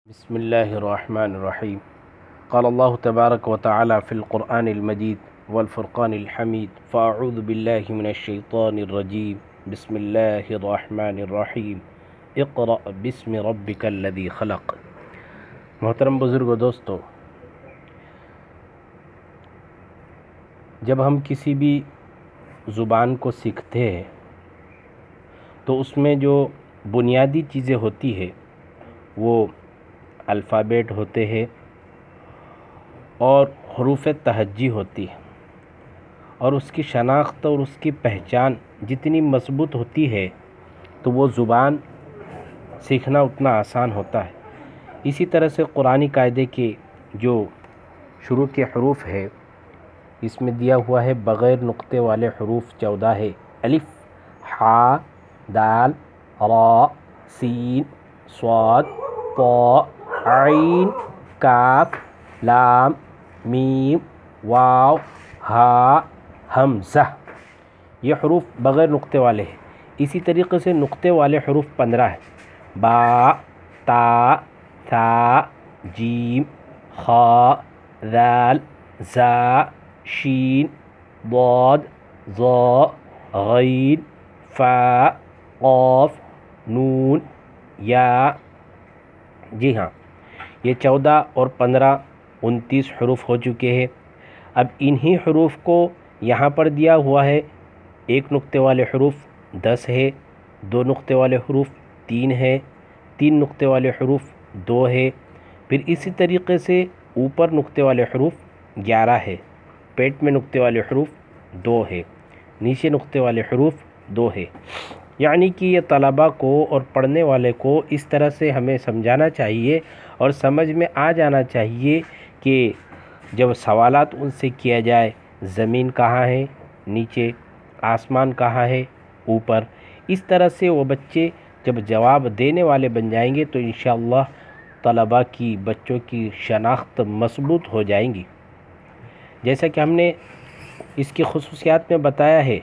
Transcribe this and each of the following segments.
بسم الله الرحمن الرحيم. قال الله تبارك وتعالى في القرآن المجيد والفرقان الحميد فأعوذ بالله من الشيطان الرجيم بسم الله الرحمن الرحيم اقرأ باسم ربك الذي خلق. محترم بزرگ و دوستو، جب ہم کسی بھی زبان کو سیکھتے ہیں تو اس میں جو بنیادی چیزیں ہوتی ہے وہ الفابیٹ ہوتے ہیں اور حروف تہجی ہوتی ہے، اور اس کی شناخت اور اس کی پہچان جتنی مضبوط ہوتی ہے تو وہ زبان سیکھنا اتنا آسان ہوتا ہے. اسی طرح سے قرآنی قاعدے کے جو شروع کے حروف ہے اس میں دیا ہوا ہے بغیر نقطے والے حروف 14 ہے. الف، ح، دال، را، سین، صاد، طا، عین، کاف، لام، میم، واو، ہا، حمزہ. یہ حروف بغیر نقطے والے ہیں. اسی طریقے سے نقطے والے حروف 15 ہیں. با، تا، ثا، جیم، خا، ذال، زا، شین، ضاد، ظا، غین، فا، قاف، نون، یا. جی ہاں، یہ 14 اور 15 29 حروف ہو چکے ہیں. اب انہی حروف کو یہاں پر دیا ہوا ہے. ایک نقطے والے حروف 10 ہے، دو نقطے والے حروف 3 ہے، تین نقطے والے حروف 2 ہے. پھر اسی طریقے سے اوپر نقطے والے حروف 11 ہے، پیٹ میں نقطے والے حروف 2 ہے، نیچے نقطے والے حروف 2 ہے. یعنی کہ یہ طلباء کو اور پڑھنے والے کو اس طرح سے ہمیں سمجھانا چاہیے اور سمجھ میں آ جانا چاہیے کہ جب سوالات ان سے کیا جائے زمین کہاں ہے، نیچے، آسمان کہاں ہے، اوپر، اس طرح سے وہ بچے جب جواب دینے والے بن جائیں گے تو انشاءاللہ طلباء کی، بچوں کی شناخت مضبوط ہو جائیں گی. جیسا کہ ہم نے اس کی خصوصیات میں بتایا ہے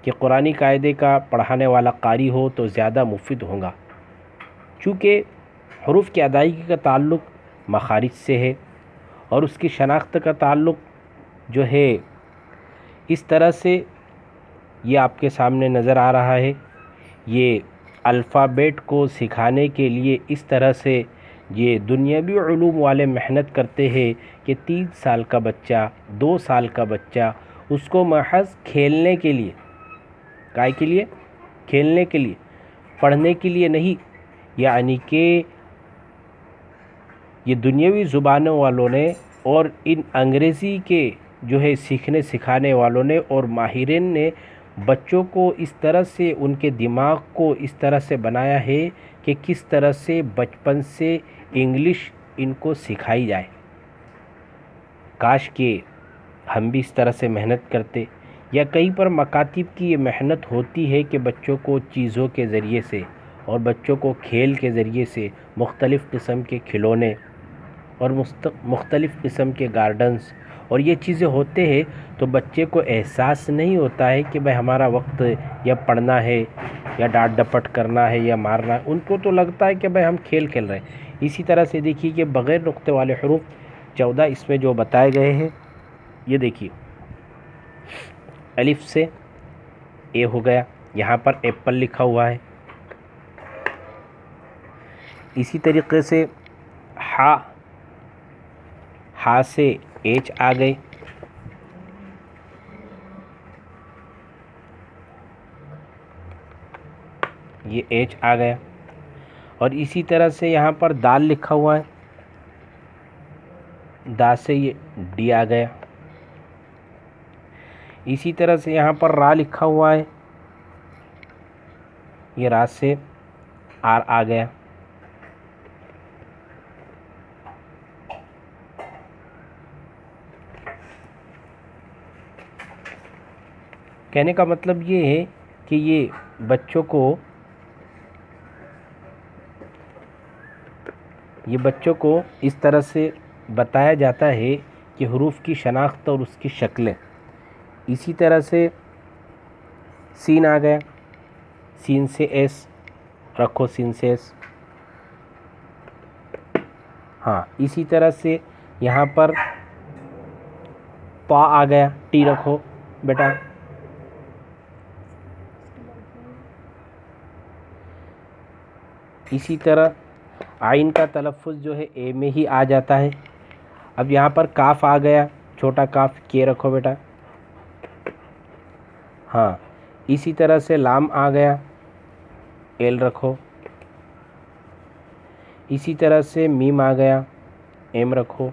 کہ قرآنی قاعدے کا پڑھانے والا قاری ہو تو زیادہ مفید ہوگا، چونکہ حروف کی ادائیگی کا تعلق مخارج سے ہے اور اس کی شناخت کا تعلق جو ہے اس طرح سے یہ آپ کے سامنے نظر آ رہا ہے. یہ الفابیٹ کو سکھانے کے لیے اس طرح سے یہ دنیاوی علوم والے محنت کرتے ہیں کہ 3 سال کا بچہ، 2 سال کا بچہ، اس کو محض کھیلنے کے لیے، کائے کے لیے؟ کھیلنے کے لیے، پڑھنے کے لیے نہیں. یعنی کہ یہ دنیاوی زبانوں والوں نے اور ان انگریزی کے جو ہے سیکھنے سکھانے والوں نے اور ماہرین نے بچوں کو اس طرح سے، ان کے دماغ کو اس طرح سے بنایا ہے کہ کس طرح سے بچپن سے انگلش ان کو سکھائی جائے. کاش کہ ہم بھی اس طرح سے محنت کرتے. یا کہیں پر مکاتب کی یہ محنت ہوتی ہے کہ بچوں کو چیزوں کے ذریعے سے اور بچوں کو کھیل کے ذریعے سے مختلف قسم کے کھلونے اور مختلف قسم کے گارڈنز اور یہ چیزیں ہوتے ہیں تو بچے کو احساس نہیں ہوتا ہے کہ بھائی ہمارا وقت یا پڑھنا ہے یا ڈانٹ ڈپٹ کرنا ہے یا مارنا ہے. ان کو تو لگتا ہے کہ بھائی ہم کھیل کھیل رہے ہیں. اسی طرح سے دیکھیے کہ بغیر نقطے والے حروف 14 اس میں جو بتائے گئے ہیں، یہ دیکھیے الف سے اے ہو گیا، یہاں پر ایپل لکھا ہوا ہے. اسی طریقے سے ہا سے ایچ آ گئے. یہ ایچ آ گیا. اور اسی طرح سے یہاں پر دال لکھا ہوا ہے، دا سے یہ ڈی آ گیا. اسی طرح سے یہاں پر را لکھا ہوا ہے، یہ را سے آر آ گیا. کہنے کا مطلب یہ ہے کہ یہ بچوں کو اس طرح سے بتایا جاتا ہے کہ حروف کی شناخت اور اس کی شکلیں. اسی طرح سے سین آ گیا، سین سے ایس رکھو، سین سے ایس. ہاں اسی طرح سے یہاں پر پا آ گیا، ٹی رکھو بیٹا. اسی طرح عین کا تلفظ جو ہے اے میں ہی آ جاتا ہے. اب یہاں پر کاف آ گیا، چھوٹا کاف، کے رکھو بیٹا. ہاں اسی طرح سے لام آ گیا، ایل رکھو. اسی طرح سے میم آ گیا، ایم رکھو.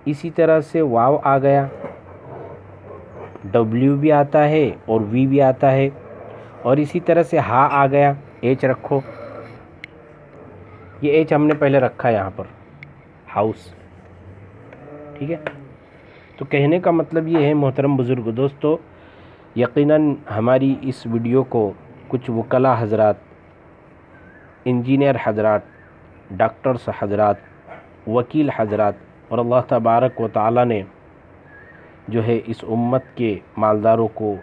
اسی طرح سے واو آ گیا، ڈبلیو بھی آتا ہے اور وی بھی آتا ہے. اور اسی طرح سے ہا آ گیا، ایچ رکھو. یہ ایچ ہم نے پہلے رکھا ہے یہاں پر، ہاؤس. ٹھیک ہے، تو کہنے کا مطلب یہ ہے محترم بزرگ دوستو، یقیناً ہماری اس ویڈیو کو کچھ وکلاء حضرات، انجینئر حضرات، ڈاکٹرز حضرات، وکیل حضرات اور اللہ تبارک و تعالی نے جو ہے اس امت کے مالداروں کو،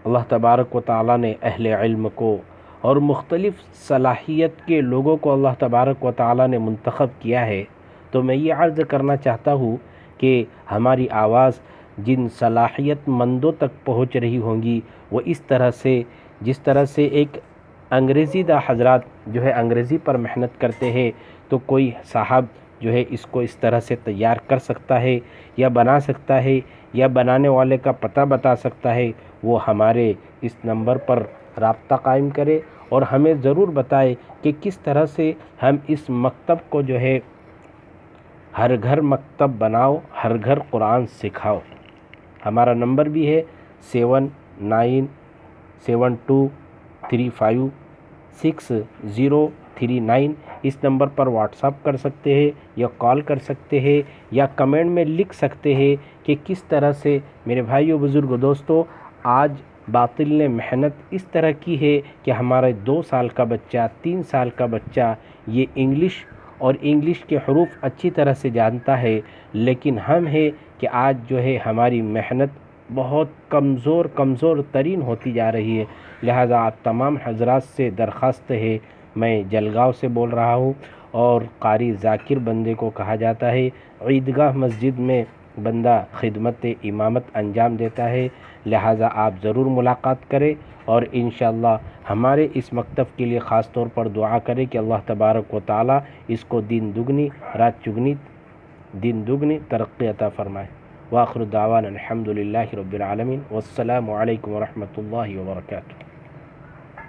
اللہ تبارک و تعالی نے اہل علم کو اور مختلف صلاحیت کے لوگوں کو اللہ تبارک و تعالی نے منتخب کیا ہے. تو میں یہ عرض کرنا چاہتا ہوں کہ ہماری آواز جن صلاحیت مندوں تک پہنچ رہی ہوں گی، وہ اس طرح سے، جس طرح سے ایک انگریزی دا حضرات جو ہے انگریزی پر محنت کرتے ہیں، تو کوئی صاحب جو ہے اس کو اس طرح سے تیار کر سکتا ہے یا بنا سکتا ہے یا بنانے والے کا پتہ بتا سکتا ہے، وہ ہمارے اس نمبر پر رابطہ قائم کرے اور ہمیں ضرور بتائے کہ کس طرح سے ہم اس مکتب کو جو ہے ہر گھر مکتب بناؤ، ہر گھر قرآن سکھاؤ. ہمارا نمبر بھی ہے 7972356039. اس نمبر پر واٹس اپ کر سکتے ہیں یا کال کر سکتے ہیں یا کمنٹ میں لکھ سکتے ہیں کہ کس طرح سے. میرے بھائیو، بزرگ دوستو، آج باطل نے محنت اس طرح کی ہے کہ ہمارے 2 سال کا بچہ، 3 سال کا بچہ یہ انگلش اور انگلش کے حروف اچھی طرح سے جانتا ہے، لیکن ہم ہے کہ آج جو ہے ہماری محنت بہت کمزور ترین ہوتی جا رہی ہے. لہذا آپ تمام حضرات سے درخواست ہے، میں جلگاؤں سے بول رہا ہوں اور قاری ذاکر بندے کو کہا جاتا ہے. عیدگاہ مسجد میں بندہ خدمت امامت انجام دیتا ہے. لہذا آپ ضرور ملاقات کریں اور انشاءاللہ ہمارے اس مکتب کے لیے خاص طور پر دعا کریں کہ اللہ تبارک و تعالی اس کو دین دگنی رات چگنی ترقی عطا فرمائے. وآخر دعوانا الحمدللہ رب العالمین، والسلام علیکم ورحمۃ اللہ وبرکاتہ.